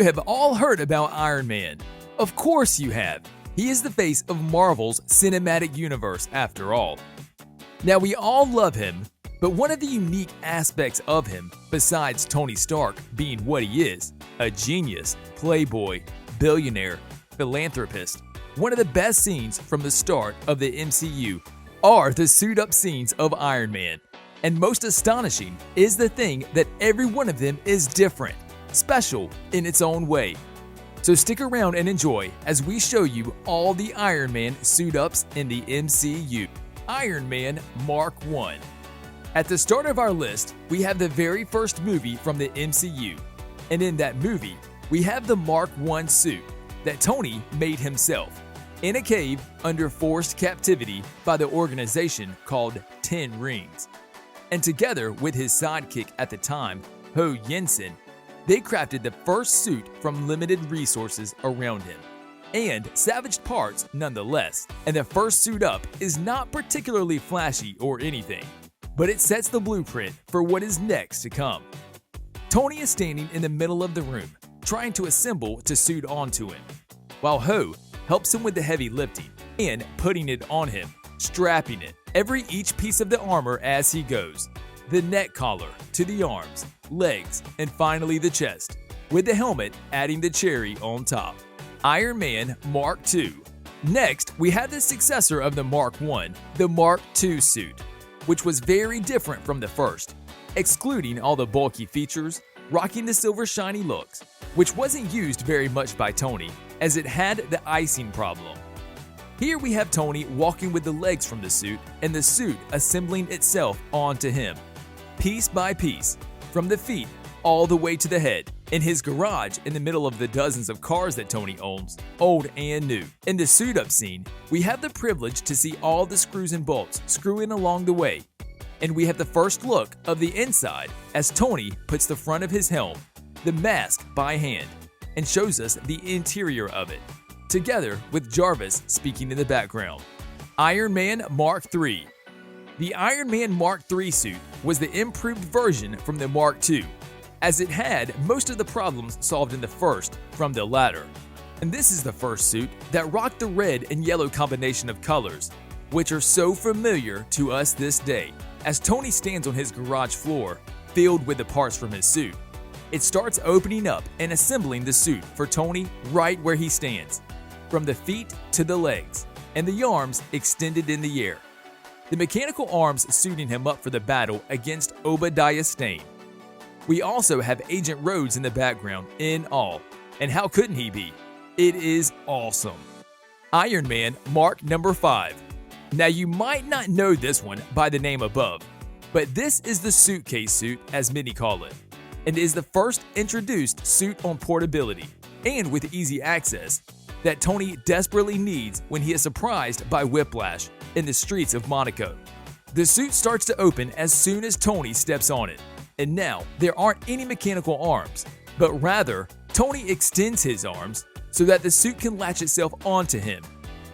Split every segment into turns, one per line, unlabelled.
You have all heard about Iron Man. Of course you have. He is the face of Marvel's cinematic universe after all. Now we all love him, but one of the unique aspects of him, besides Tony Stark being what he is, a genius, playboy, billionaire, philanthropist, one of the best scenes from the start of the MCU are the suit-up scenes of Iron Man. And most astonishing is the thing that every one of them is different, special in its own way. So stick around and enjoy as we show you all the Iron Man suit-ups in the MCU. Iron Man Mark I. At the start of our list, we have the very first movie from the MCU. And in that movie, we have the Mark I suit that Tony made himself in a cave under forced captivity by the organization called 10 Rings. And together with his sidekick at the time, Ho Jensen, they crafted the first suit from limited resources around him. And salvaged parts nonetheless. And the first suit up is not particularly flashy or anything, but it sets the blueprint for what is next to come. Tony is standing in the middle of the room, trying to assemble to suit onto him, while Ho helps him with the heavy lifting and putting it on him, strapping it, each piece of the armor as he goes. The neck collar to the arms, legs, and finally the chest, with the helmet adding the cherry on top. Iron Man Mark II. Next, we have the successor of the Mark I, the Mark II suit, which was very different from the first, excluding all the bulky features, rocking the silver shiny looks, which wasn't used very much by Tony, as it had the icing problem. Here we have Tony walking with the legs from the suit and the suit assembling itself onto him, piece by piece, from the feet all the way to the head, in his garage in the middle of the dozens of cars that Tony owns, old and new. In the suit-up scene, we have the privilege to see all the screws and bolts screwing along the way, and we have the first look of the inside as Tony puts the front of his helm, the mask by hand, and shows us the interior of it, together with Jarvis speaking in the background. Iron Man Mark III. The Iron Man Mark III suit was the improved version from the Mark II, as it had most of the problems solved in the first from the latter. And this is the first suit that rocked the red and yellow combination of colors, which are so familiar to us this day. As Tony stands on his garage floor, filled with the parts from his suit, it starts opening up and assembling the suit for Tony right where he stands, from the feet to the legs, and the arms extended in the air. The mechanical arms suiting him up for the battle against Obadiah Stane. We also have Agent Rhodes in the background in all, and how couldn't he be? It is awesome. Iron Man Mark V. Now you might not know this one by the name above, but this is the suitcase suit as many call it, and is the first introduced suit on portability, and with easy access, that Tony desperately needs when he is surprised by Whiplash in the streets of Monaco. The suit starts to open as soon as Tony steps on it, and now there aren't any mechanical arms, but rather Tony extends his arms so that the suit can latch itself onto him.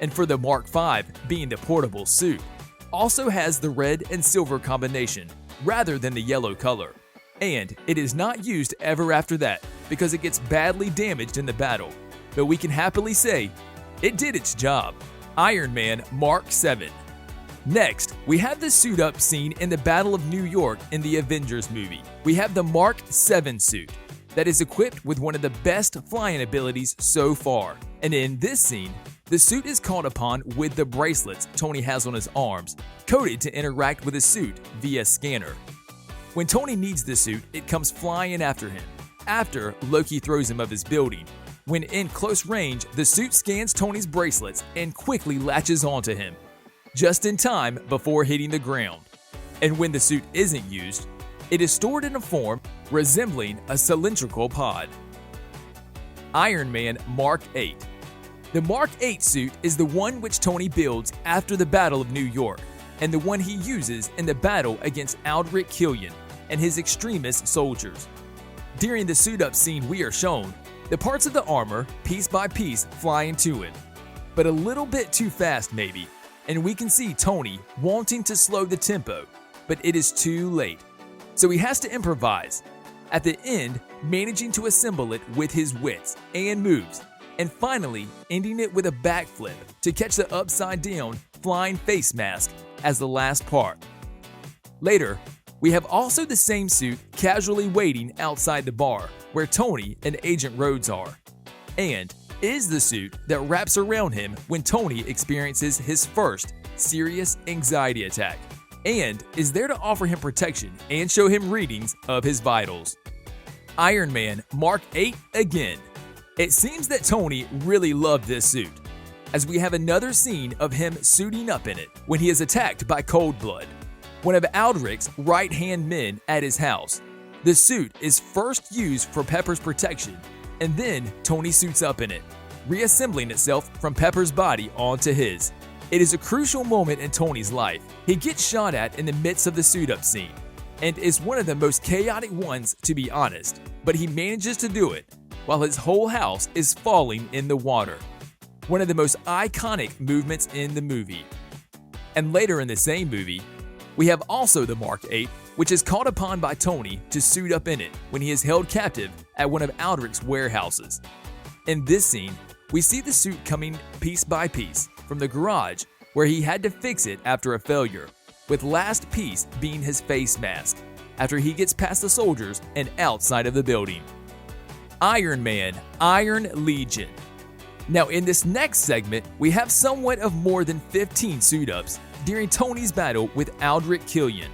And for the Mark V being the portable suit, also has the red and silver combination rather than the yellow color. And it is not used ever after that because it gets badly damaged in the battle, but we can happily say it did its job. Iron Man Mark VII. Next, we have the suit-up scene in the Battle of New York in the Avengers movie. We have the Mark VII suit that is equipped with one of the best flying abilities so far. And in this scene, the suit is called upon with the bracelets Tony has on his arms, coded to interact with the suit via scanner. When Tony needs the suit, it comes flying after him, after Loki throws him of his building. When in close range, the suit scans Tony's bracelets and quickly latches onto him, just in time before hitting the ground. And when the suit isn't used, it is stored in a form resembling a cylindrical pod. Iron Man Mark VIII. The Mark VIII suit is the one which Tony builds after the Battle of New York, and the one he uses in the battle against Aldrich Killian and his extremist soldiers. During the suit-up scene we are shown the parts of the armor, piece by piece, flying to it, but a little bit too fast maybe, and we can see Tony wanting to slow the tempo, but it is too late. So he has to improvise. At the end, managing to assemble it with his wits and moves, and finally ending it with a backflip to catch the upside-down flying face mask as the last part. Later, we have also the same suit casually waiting outside the bar where Tony and Agent Rhodes are, and is the suit that wraps around him when Tony experiences his first serious anxiety attack, and is there to offer him protection and show him readings of his vitals. Iron Man Mark 8 again. It seems that Tony really loved this suit, as we have another scene of him suiting up in it when he is attacked by Coldblood, one of Aldrich's right-hand men at his house. The suit is first used for Pepper's protection, and then Tony suits up in it, reassembling itself from Pepper's body onto his. It is a crucial moment in Tony's life. He gets shot at in the midst of the suit-up scene, and is one of the most chaotic ones, to be honest, but he manages to do it while his whole house is falling in the water. One of the most iconic movements in the movie. And later in the same movie, we have also the Mark 8, which is called upon by Tony to suit up in it when he is held captive at one of Aldrich's warehouses. In this scene, we see the suit coming piece by piece from the garage where he had to fix it after a failure, with last piece being his face mask, after he gets past the soldiers and outside of the building. Iron Man, Iron Legion. Now in this next segment, we have somewhat of more than 15 suit-ups during Tony's battle with Aldrich Killian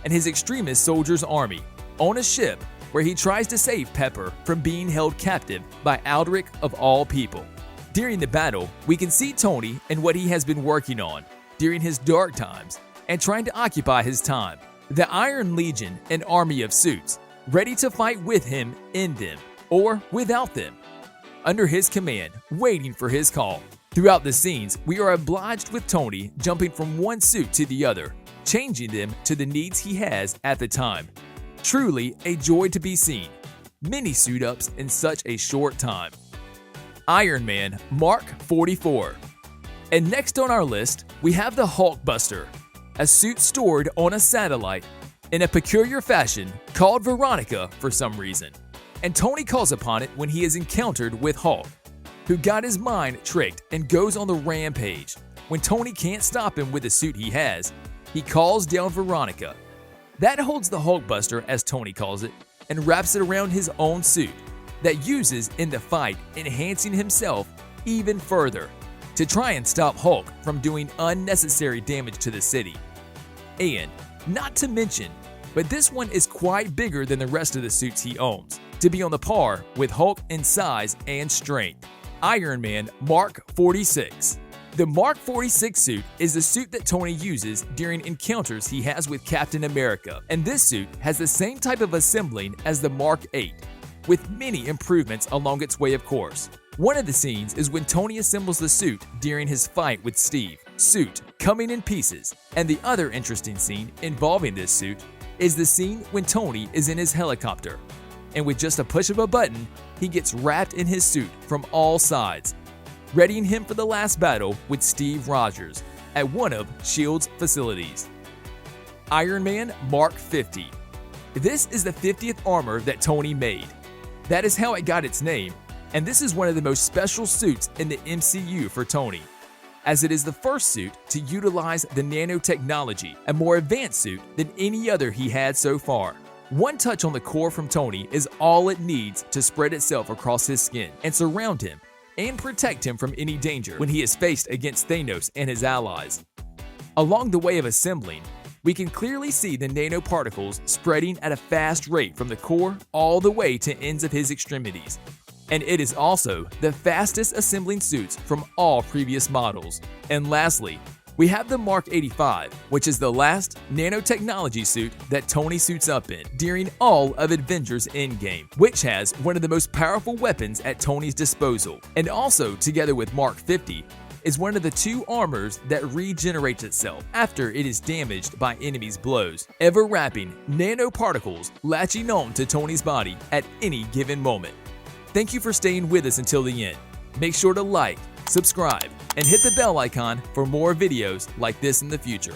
and his extremist soldiers' army on a ship where he tries to save Pepper from being held captive by Aldrich of all people. During the battle, we can see Tony and what he has been working on during his dark times and trying to occupy his time. The Iron Legion, an army of suits, ready to fight with him in them or without them, under his command, waiting for his call. Throughout the scenes, we are obliged with Tony jumping from one suit to the other, changing them to the needs he has at the time. Truly a joy to be seen. Many suit-ups in such a short time. Iron Man Mark 44. And next on our list, we have the Hulkbuster, a suit stored on a satellite in a peculiar fashion called Veronica for some reason. And Tony calls upon it when he is encountered with Hulk, who got his mind tricked and goes on the rampage. When Tony can't stop him with the suit he has, he calls down Veronica. That holds the Hulkbuster, as Tony calls it, and wraps it around his own suit that uses in the fight, enhancing himself even further to try and stop Hulk from doing unnecessary damage to the city. And not to mention, but this one is quite bigger than the rest of the suits he owns, to be on the par with Hulk in size and strength. Iron Man Mark 46. The Mark 46 suit is the suit that Tony uses during encounters he has with Captain America, and this suit has the same type of assembling as the Mark 8, with many improvements along its way, of course. One of the scenes is when Tony assembles the suit during his fight with Steve, suit coming in pieces, and the other interesting scene involving this suit is the scene when Tony is in his helicopter, and with just a push of a button, he gets wrapped in his suit from all sides, readying him for the last battle with Steve Rogers at one of S.H.I.E.L.D.'s facilities. Iron Man Mark 50. This is the 50th armor that Tony made. That is how it got its name, and this is one of the most special suits in the MCU for Tony, as it is the first suit to utilize the nanotechnology, a more advanced suit than any other he had so far. One touch on the core from Tony is all it needs to spread itself across his skin and surround him and protect him from any danger when he is faced against Thanos and his allies. Along the way of assembling, we can clearly see the nanoparticles spreading at a fast rate from the core all the way to ends of his extremities. And it is also the fastest assembling suits from all previous models. And lastly, we have the Mark 85, which is the last nanotechnology suit that Tony suits up in during all of Avengers Endgame, which has one of the most powerful weapons at Tony's disposal. And also, together with Mark 50, is one of the two armors that regenerates itself after it is damaged by enemies' blows, ever wrapping nanoparticles latching on to Tony's body at any given moment. Thank you for staying with us until the end. Make sure to like, subscribe, and hit the bell icon for more videos like this in the future.